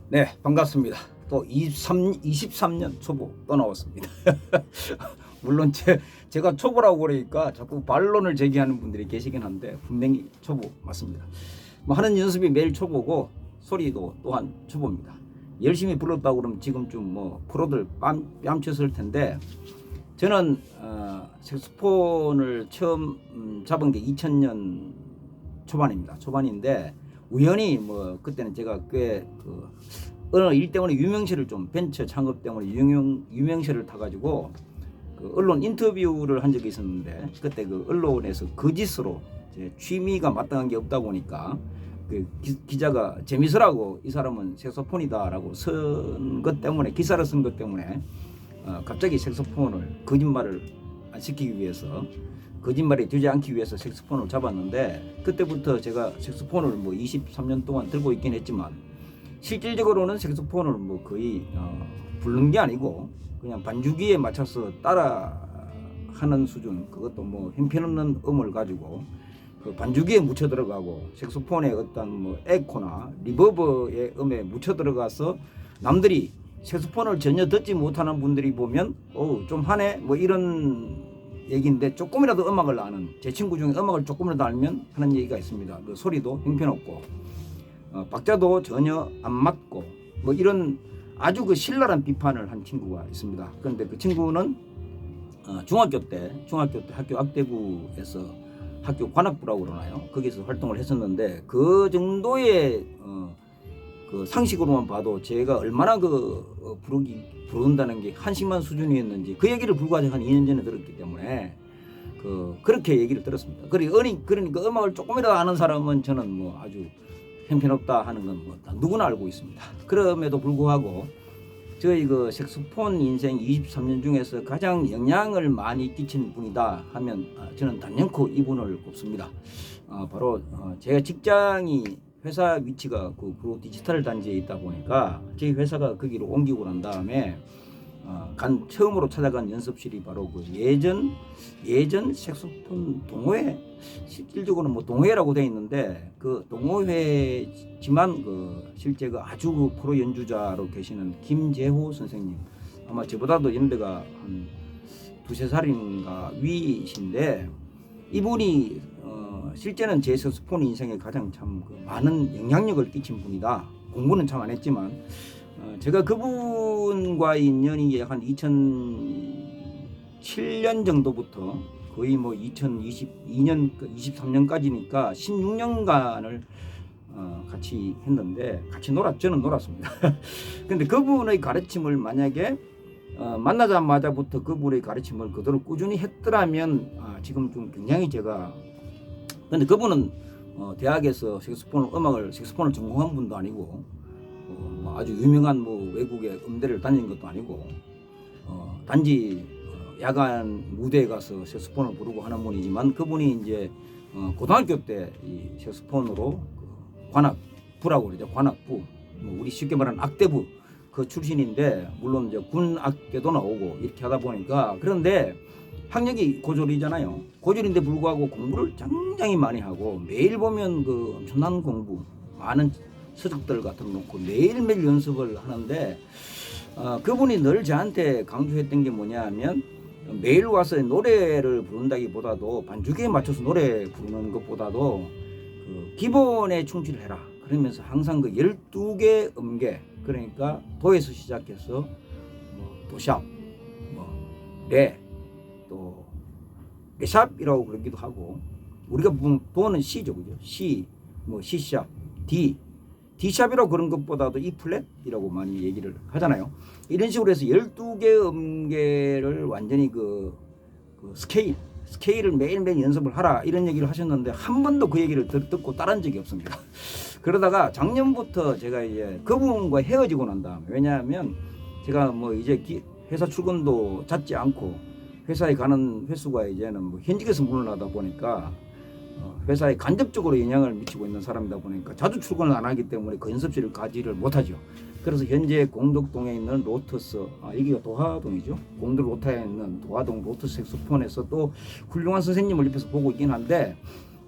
네, 반갑습니다. 또 23년 초보 또 나왔습니다. 물론 제가 초보라고 그러니까 자꾸 반론을 제기하는 분들이 계시긴 한데 분명히 초보 맞습니다. 뭐 하는 연습이 매일 초보고 소리도 또한 초보입니다. 열심히 불렀다고 그러면 지금쯤 뭐 프로들 뺨쳤을 텐데 저는 색소폰을 처음 잡은 게 2000년 초반입니다. 초반인데 우연히 뭐 그때는 제가 꽤 어느 일 때문에 유명세를 좀 벤처 창업 때문에 유명세를 타가지고 그 언론 인터뷰를 한 적이 있었는데 그때 그 언론에서 거짓으로 제 취미가 마땅한 게 없다 보니까 그 기자가 재미있으라고 이 사람은 색소폰이다라고 쓴 것 때문에 기사를 쓴 것 때문에 갑자기 색소폰을 거짓말을 안 시키기 위해서 거짓말이 되지 않기 위해서 색소폰을 잡았는데 그때부터 제가 색소폰을 뭐 23년 동안 들고 있긴 했지만 실질적으로는 색소폰을 뭐 거의 부르는 게 아니고 그냥 반주기에 맞춰서 따라 하는 수준, 그것도 뭐 형편없는 음을 가지고 그 반주기에 묻혀 들어가고 색소폰의 어떤 뭐 에코나 리버브의 음에 묻혀 들어가서 남들이 색소폰을 전혀 듣지 못하는 분들이 보면 좀 하네 뭐 이런 얘기인데, 조금이라도 음악을 아는 제 친구 중에 음악을 조금이라도 알면 하는 얘기가 있습니다. 그 소리도 형편없고 박자도 전혀 안 맞고 뭐 이런 아주 그 신랄한 비판을 한 친구가 있습니다. 그런데 그 친구는 중학교 때 학교 악대부에서 학교 관악부라고 그러나요? 거기서 활동을 했었는데 그 정도의 그 상식으로만 봐도 제가 얼마나 부른다는 게 한심한 수준이었는지 그 얘기를 불과 한 2년 전에 들었기 때문에 그렇게 얘기를 들었습니다. 그러니까 음악을 조금이라도 아는 사람은 저는 뭐 아주 형편없다 하는 건 뭐 누구나 알고 있습니다. 그럼에도 불구하고 저희 그 색소폰 인생 23년 중에서 가장 영향을 많이 끼친 분이다 하면 저는 단연코 이분을 꼽습니다. 바로 제가 직장이 회사 위치가 그 프로 디지털 단지에 있다 보니까 저희 회사가 거기로 옮기고 난 다음에 처음으로 찾아간 연습실이 바로 그 예전 색소폰 동호회, 실질적으로는 뭐 동호회라고 되어 있는데 그 동호회지만 실제 아주 프로 연주자로 계시는 김재호 선생님, 아마 저보다도 연배가 한 두세 살인가 위이신데 이분이 실제는 제 색소폰 인생에 가장 참 많은 영향력을 끼친 분이다. 공부는 참 안 했지만 제가 그분과의 인연이 한 2007년 정도부터 거의 뭐 2022년 23년까지니까 16년간을 같이 했는데 저는 놀았습니다. 근데 그분의 가르침을 만약에 만나자마자부터 그분의 가르침을 그대로 꾸준히 했더라면 지금 좀 굉장히 근데 그분은 대학에서 색소폰을 전공한 분도 아니고 뭐 아주 유명한 뭐 외국의 음대를 다닌 것도 아니고 단지 야간 무대에 가서 색소폰을 부르고 하는 분이지만 그분이 이제 고등학교 때 이 색소폰으로 관악부라고 그러죠. 관악부, 뭐 우리 쉽게 말하는 악대부 그 출신인데, 물론 이제 군 악대도 나오고 이렇게 하다 보니까, 그런데 학력이 고졸이잖아요. 고졸인데 불구하고 공부를 굉장히 많이 하고 매일 보면 그 엄청난 공부, 많은 서적들 같은 거 놓고 매일매일 연습을 하는데 그분이 늘 저한테 강조했던 게 뭐냐 하면 매일 와서 노래를 부른다기보다도 반주기에 맞춰서 노래 부르는 것보다도 기본에 충실해라. 그러면서 항상 12개 음계, 그러니까 도에서 시작해서 뭐 도샵, 뭐 레, 또 레샵이라고 그러기도 하고, 우리가 도는 C죠, 그죠? C, 뭐 C샵, D샵이라고 그런 것보다도 E 플랫이라고 많이 얘기를 하잖아요. 이런 식으로 해서 12개 음계를 완전히 스케일을 매일매일 연습을 하라 이런 얘기를 하셨는데 한 번도 그 얘기를 듣고 따른 적이 없습니다. 그러다가 작년부터 제가 이제 그분과 헤어지고 난 다음에, 왜냐하면 제가 뭐 이제 회사 출근도 잦지 않고 회사에 가는 횟수가 이제는 뭐 현직에서 물러나다 보니까 회사에 간접적으로 영향을 미치고 있는 사람이다 보니까 자주 출근을 안 하기 때문에 그 연습실을 가지를 못하죠. 그래서 현재 공덕동에 있는 로터스, 여기가 도화동이죠. 공덕 로타에 있는 도화동 로터스 색소폰에서 또 훌륭한 선생님을 옆에서 보고 있긴 한데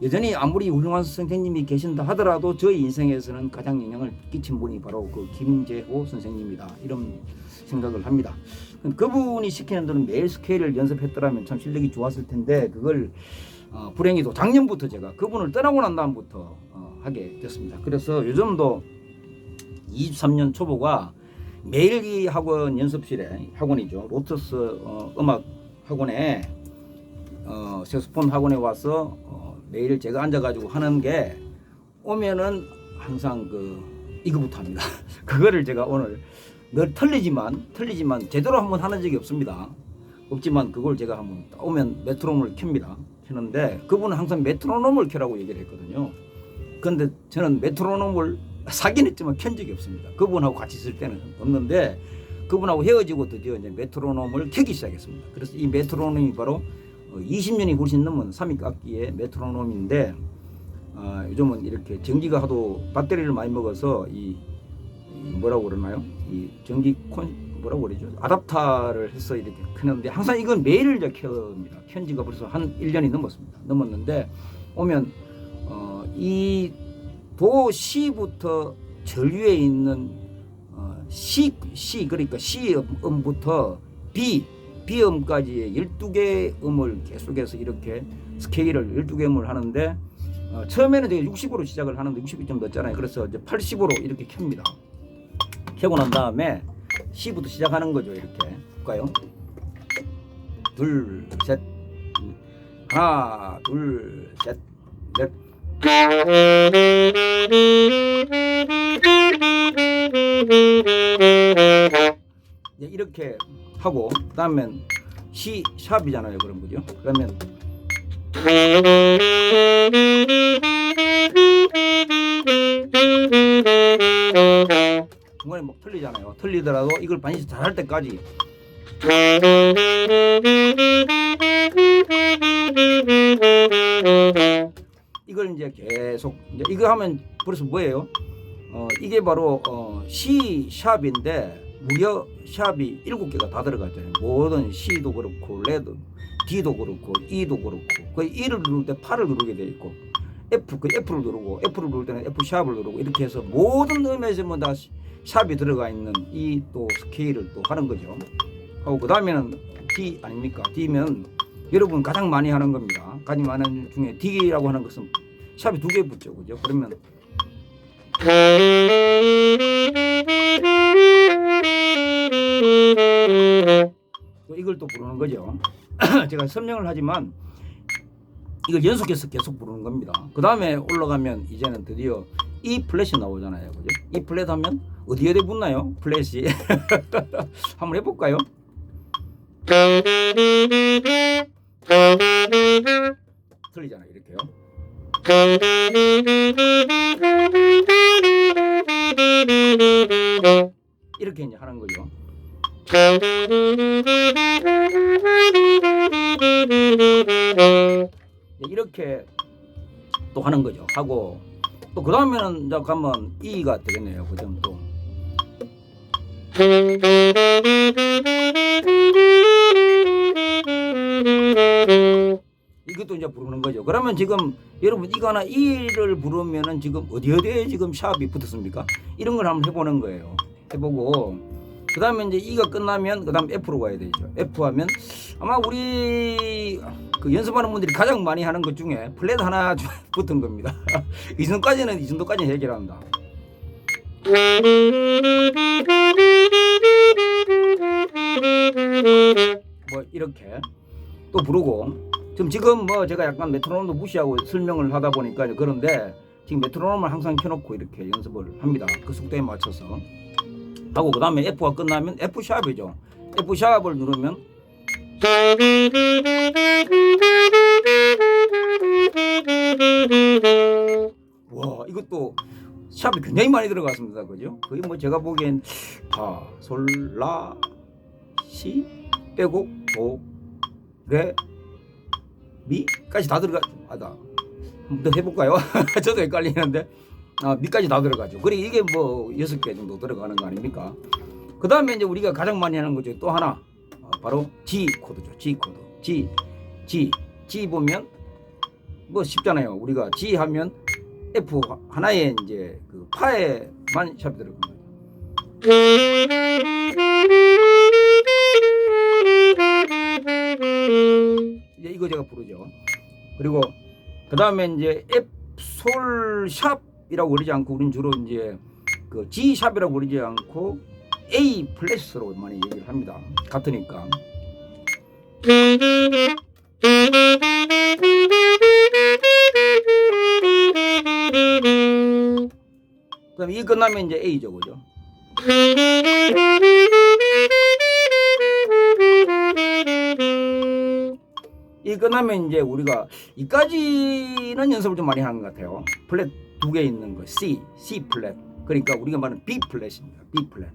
여전히 아무리 훌륭한 선생님이 계신다 하더라도 저희 인생에서는 가장 영향을 끼친 분이 바로 그 김재호 선생님이다, 이런 생각을 합니다. 그분이 시키는 대로 매일 스케일을 연습했더라면 참 실력이 좋았을 텐데, 그걸 불행히도 작년부터 제가 그분을 떠나고 난 다음부터 하게 됐습니다. 그래서 요즘도 23년 초보가 매일 이 학원 연습실에, 학원이죠, 로터스 음악 학원에, 색소폰 학원에 와서 매일 제가 앉아가지고 하는 게, 오면은 항상 이거부터 합니다. 그거를 제가 오늘 늘 틀리지만 제대로 한번 하는 적이 없지만 그걸 제가 한번 오면 메트로놈을 켭니다. 켰는데 그분은 항상 메트로놈을 켜라고 얘기를 했거든요. 그런데 저는 메트로놈을 사긴 했지만 켠 적이 없습니다. 그분하고 같이 있을 때는 없는데, 그분하고 헤어지고 드디어 이제 메트로놈을 켜기 시작했습니다. 그래서 이 메트로놈이 바로 20년이 훨씬 넘은 삼익악기의 메트로놈인데, 요즘은 이렇게 전기가 하도 배터리를 많이 먹어서 이 뭐라고 그러나요? 이 전기 뭐라고 그러죠? 아답터를 해서 이렇게 켜는데, 항상 이건 매일 켭니다. 켠 지가 벌써 한 1년이 넘었는데, 오면 이 도 C부터 전류에 있는 C 그러니까 C음부터 B음까지의 12개 음을 계속해서 이렇게 스케일을 12개 음을 하는데, 처음에는 제가 60으로 시작을 하는데 60이 좀 늦잖아요. 그래서 이제 80으로 이렇게 켭니다. 켜고 난 다음에 C부터 시작하는 거죠. 이렇게 볼까요? 둘, 셋, 하나, 둘, 셋, 넷. 이렇게 하고, 그다음엔 C 샵이잖아요. 그런 거죠. 그러면 중간에 뭐 틀리잖아요. 틀리더라도 이걸 반드시 잘할 때까지 이걸 이제 계속, 이제 이거 하면 벌써 뭐예요? 이게 바로 C 샵인데 무려 샵이 7개가 다 들어갔잖아요. 모든 C도 그렇고 레드, D도 그렇고 E도 그렇고, 거의 E를 누를 때 8을 누르게 돼 있고, F를 누르고, F를 누를 때는 F 샵을 누르고, 이렇게 해서 모든 음에서 뭐 다 샵이 들어가 있는 이 또 스케일을 또 하는 거죠. 하고 그 다음에는 D 아닙니까? D면 여러분 가장 많이 하는 겁니다. 가장 많이 하는 중에 D라고 하는 것은 샵이 2개 붙죠, 그죠? 그러면 이걸 또 부르는 거죠. 제가 설명을 하지만 이걸 연속해서 계속 부르는 겁니다. 그 다음에 올라가면 이제는 드디어 E 플랫이 나오잖아요, 그죠? E 플랫 하면 어디에 붙나요? 플랫이. 한번 해볼까요? 틀리잖아요, 이렇게요. 이렇게 이제 하는 거죠. 이렇게 또 하는 거죠. 하고 또 그 다음에는 이제 가면 E가 되겠네요. 그죠? 또 이것도 이제 부르는 거죠. 그러면 지금 여러분 이거나 E를 부르면은 지금 어디에 지금 샵이 붙었습니까? 이런 걸 한번 해보는 거예요. 해보고 그 다음에 이제 E가 끝나면 그 다음 F로 가야 되죠. F 하면 아마 우리 그 연습하는 분들이 가장 많이 하는 것 중에 플랫 하나 붙은 겁니다. 이 정도까지는 해결한다. 뭐 이렇게 또 부르고, 지금 뭐 제가 약간 메트로놈도 무시하고 설명을 하다 보니까 그런데 지금 메트로놈을 항상 켜놓고 이렇게 연습을 합니다. 그 속도에 맞춰서 하고, 그 다음에 F가 끝나면 F 샵이죠. F 샵을 누르면 와, 이것도 샵이 굉장히 많이 들어갔습니다. 그죠? 거의 뭐 제가 보기엔 파, 솔, 라, 시 빼고 도, 레, 미까지 다 들어가. 한번 더 해볼까요? 저도 헷갈리는데 미까지 다 들어가죠. 그리고 이게 뭐 6개 정도 들어가는 거 아닙니까? 그 다음에 이제 우리가 가장 많이 하는 거죠. 또 하나 바로 G 코드죠. G 코드. G 보면 뭐 쉽잖아요. 우리가 G 하면 F 하나에 이제 그 파에만 샵이 들어간 거예요. 이제 이거 제가 부르죠. 그리고 그 다음에 이제 F 솔 샵이라고 그러지 않고 우리는 주로 이제 그 G 샵이라고 그러지 않고 A 플랫으로 많이 얘기를 합니다. 같으니까. 그다음에 이 끝나면 이제 A죠, 그죠? 이 끝나면 이제 우리가 이까지는 연습을 좀 많이 하는 것 같아요. 플랫 두 개 있는 거 C 플랫. 그러니까 우리가 말하는 B 플랫입니다. B 플랫.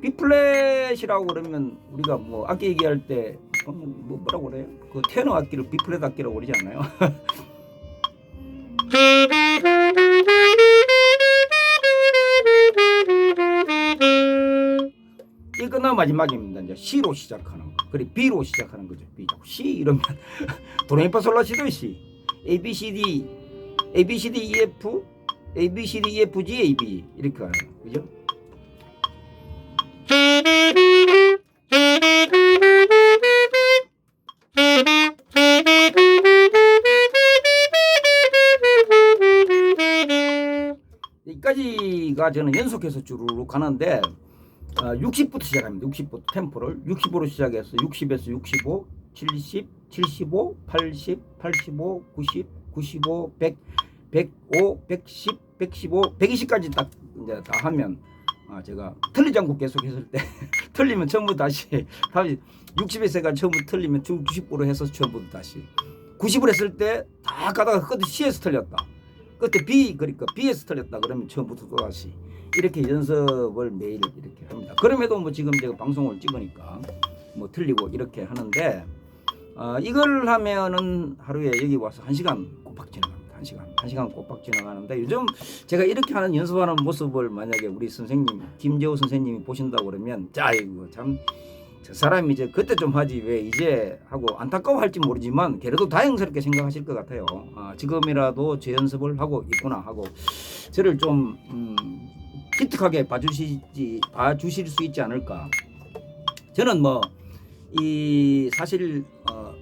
B 플랫이라고 그러면 우리가 뭐 악기 얘기할 때 뭐 뭐라고 그래요? 그 테너 악기를 B 플랫 악기라고 그러지 않나요? 이 끝나면 마지막입니다. 이제 C로 시작하는 거. 그리고 B로 시작하는 거죠. B. C 이러면 도레미파솔라시도 C. A B C D A B C D E F A B C D E F G A B 이렇게 가요. 그죠? 여기까지가 저는 연속해서 주르륵 가는데 60부터 시작합니다. 60부터 템포를 60으로 시작해서 60에서 65, 70, 75, 80, 85, 90, 95, 100, 105, 110, 115, 120까지 딱 이제 다 하면 제가 틀리지 않고 계속 했을 때 틀리면 처음부터 다시 60에서가 처음부터 틀리면 90으로 해서 처음부터 다시 90을 했을 때 다 가다가 끝에 C에서 틀렸다. 끝에 B 그러니까 B에서 틀렸다 그러면 처음부터 또 다시 이렇게 연습을 매일 이렇게 합니다. 그럼에도 뭐 지금 제가 방송을 찍으니까 뭐 틀리고 이렇게 하는데 이걸 하면은 하루에 여기 와서 1시간 꼬박 지나갑니다. 1시간 꼬박 지나가는데 요즘 제가 이렇게 하는 연습하는 모습을 만약에 우리 선생님 김재호 선생님이 보신다고 그러면 자 이거 참 저 사람이 이제 그때 좀 하지 왜 이제 하고 안타까워할지 모르지만 그래도 다행스럽게 생각하실 것 같아요. 지금이라도 제 연습을 하고 있구나 하고 저를 좀 기특하게 봐주실 수 있지 않을까. 저는 뭐 이 사실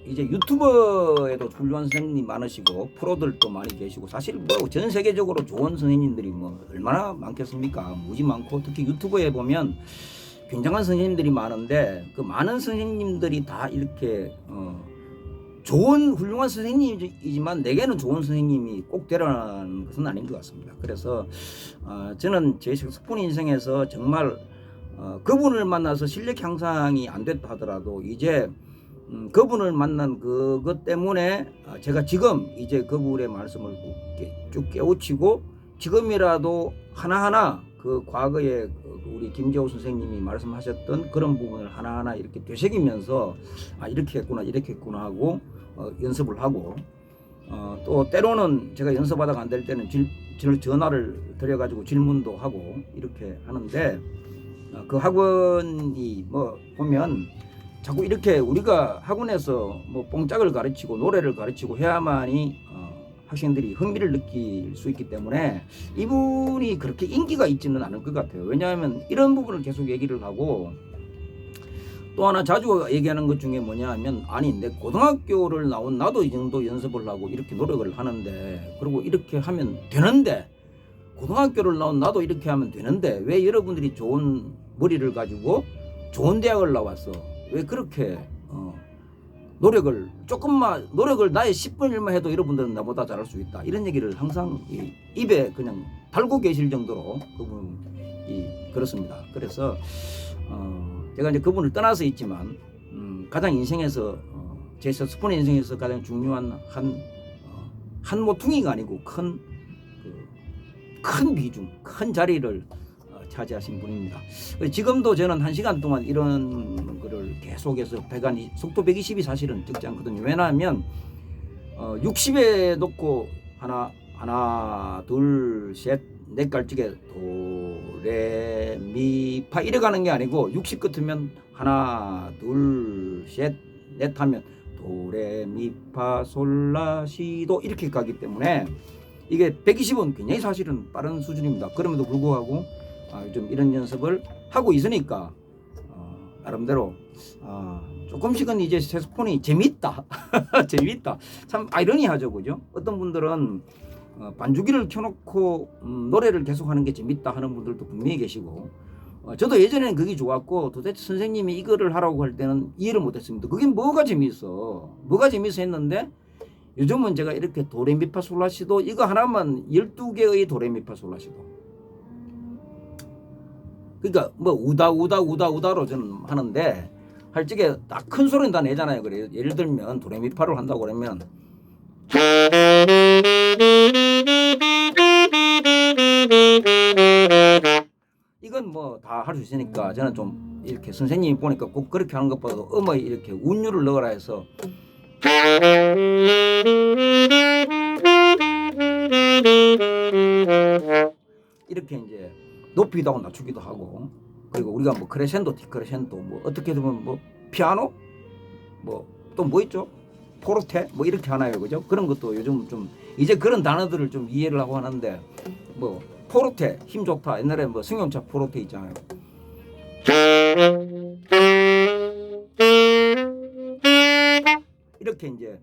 이제 유튜버에도 훌륭한 선생님이 많으시고 프로들도 많이 계시고 사실 뭐 전 세계적으로 좋은 선생님들이 뭐 얼마나 많겠습니까? 무지 많고 특히 유튜브에 보면 굉장한 선생님들이 많은데 그 많은 선생님들이 다 이렇게 좋은 훌륭한 선생님이지만 내게는 좋은 선생님이 꼭 되라는 것은 아닌 것 같습니다. 그래서 저는 제 스푼 인생에서 정말 그분을 만나서 실력 향상이 안 됐다 하더라도 이제 그분을 만난 그것 때문에 제가 지금 이제 그분의 말씀을 쭉 깨우치고 지금이라도 하나하나 그 과거에 우리 김재호 선생님이 말씀하셨던 그런 부분을 하나하나 이렇게 되새기면서 이렇게 했구나 하고 연습을 하고 또 때로는 제가 연습하다가 안 될 때는 전화를 드려가지고 질문도 하고 이렇게 하는데 그 학원이 뭐 보면 자꾸 이렇게 우리가 학원에서 뭐 뽕짝을 가르치고 노래를 가르치고 해야만이 학생들이 흥미를 느낄 수 있기 때문에 이분이 그렇게 인기가 있지는 않을 것 같아요. 왜냐하면 이런 부분을 계속 얘기를 하고 또 하나 자주 얘기하는 것 중에 뭐냐 하면 아니 내 고등학교를 나온 나도 이 정도 연습을 하고 이렇게 노력을 하는데 그리고 이렇게 하면 되는데 고등학교를 나온 나도 이렇게 하면 되는데 왜 여러분들이 좋은 머리를 가지고 좋은 대학을 나왔어 왜 그렇게 노력을 조금만 노력을 나의 10분 1만 해도 여러분들은 나보다 잘할 수 있다 이런 얘기를 항상 입에 그냥 달고 계실 정도로 그분이 그렇습니다. 그래서 제가 이제 그분을 떠나서 있지만 가장 인생에서 제 스푼 인생에서 가장 중요한 한 모퉁이가 아니고 큰 비중 큰 자리를 차지하신 분입니다. 지금도 저는 1시간 동안 이런 거를 계속해서 속도 120이 사실은 적지 않거든요. 왜냐하면 60에 놓고 하나 둘 셋 넷 갈찌게 도레미파 이래 가는 게 아니고 60 끝으면 하나 둘 셋 넷 하면 도레미파솔라시도 이렇게 가기 때문에 이게 120은 굉장히 사실은 빠른 수준입니다. 그럼에도 불구하고 좀 이런 연습을 하고 있으니까 나름대로 조금씩은 이제 색소폰이 재밌다. 재밌다. 참 아이러니하죠, 그죠? 어떤 분들은 반주기를 켜놓고 노래를 계속하는 게 재밌다 하는 분들도 분명히 계시고, 저도 예전에는 그게 좋았고, 도대체 선생님이 이거를 하라고 할 때는 이해를 못했습니다. 그게 뭐가 재밌어? 뭐가 재밌어 했는데, 요즘은 제가 이렇게 도레미파솔라시도 이거 하나만 12개의 도레미파솔라시도. 그러니까 뭐 우다로 저는 하는데, 할 적에 딱 큰 소리는 다 내잖아요. 그래요. 예를 들면 도레미파를 한다고 그러면 이건 뭐 다 할 수 있으니까 저는 좀 이렇게 선생님이 보니까 꼭 그렇게 하는 것보다 음의 이렇게 운율을 넣으라 해서 이렇게 이제 높이기도 하고 낮추기도 하고, 그리고 우리가 뭐 크레센도, 디크레센도, 뭐 어떻게 되면 뭐 피아노, 뭐 또 뭐 있죠? 포르테 뭐 이렇게 하나요, 그죠? 그런 것도 요즘 좀 이제 그런 단어들을 좀 이해를 하고 하는데, 뭐 포르테 힘 좋다. 옛날에 뭐 승용차 포르테 있잖아요. 이렇게 이제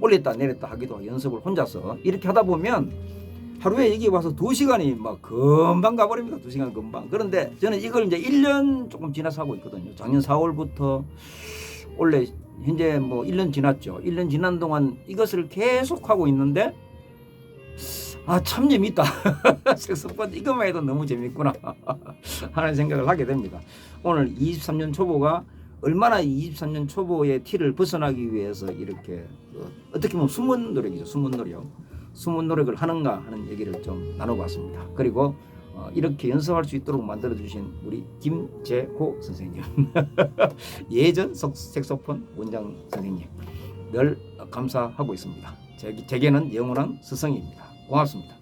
올렸다 내렸다 하기도 연습을 혼자서 이렇게 하다 보면 하루에 여기 와서 2시간이 막 금방 가버립니다. 2시간 금방. 그런데 저는 이걸 이제 1년 조금 지나서 하고 있거든요. 작년 4월부터 원래 현재 뭐 1년 지났죠. 1년 지난 동안 이것을 계속 하고 있는데 참 재밌다. 색소폰 이것만 해도 너무 재밌구나 하는 생각을 하게 됩니다. 오늘 23년 초보가 얼마나 23년 초보의 티를 벗어나기 위해서 이렇게 어떻게 보면 숨은 노력이죠. 숨은 노력을 하는가 하는 얘기를 좀 나눠봤습니다. 그리고 이렇게 연습할 수 있도록 만들어주신 우리 김재호 선생님 예전 색소폰 원장 선생님 늘 감사하고 있습니다. 제게는 영원한 스승입니다. 고맙습니다.